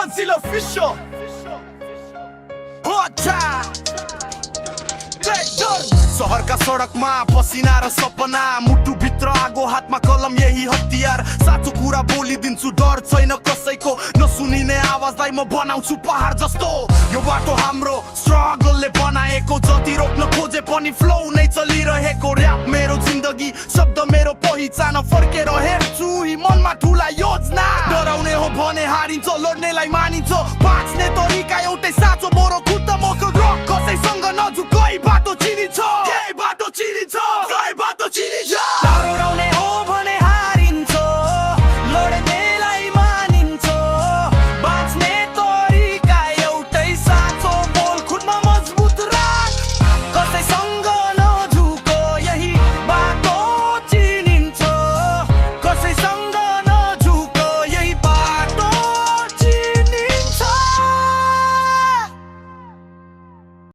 Pencil official सहरका सडकमा पसिना र सपना मुटु भित्र आगो हातमा कलम यही हतियार साँचो कुरा बोलिदिन्छु डर छैन कसैको नसुनिने आवाजलाई म बनाउँछु पहाड जस्तो यो बाटो हाम्रो स्ट्रगलले बनाएको जति रोक्न खोजे पनि फ्लो नै चलिरहेको र्याप मेरो जिन्दगी शब्द मेरो पहिचान फर्केर हेर्छु यी मनमा ठुला योजना डराउने हो भने हारिन्छ लड्नेलाई मानिन्छ बाँच्ने तरिका एउटै साँचो मोरो खुट्टा मको रक कसैसँग नझुकाई बाटो चिनिन्छ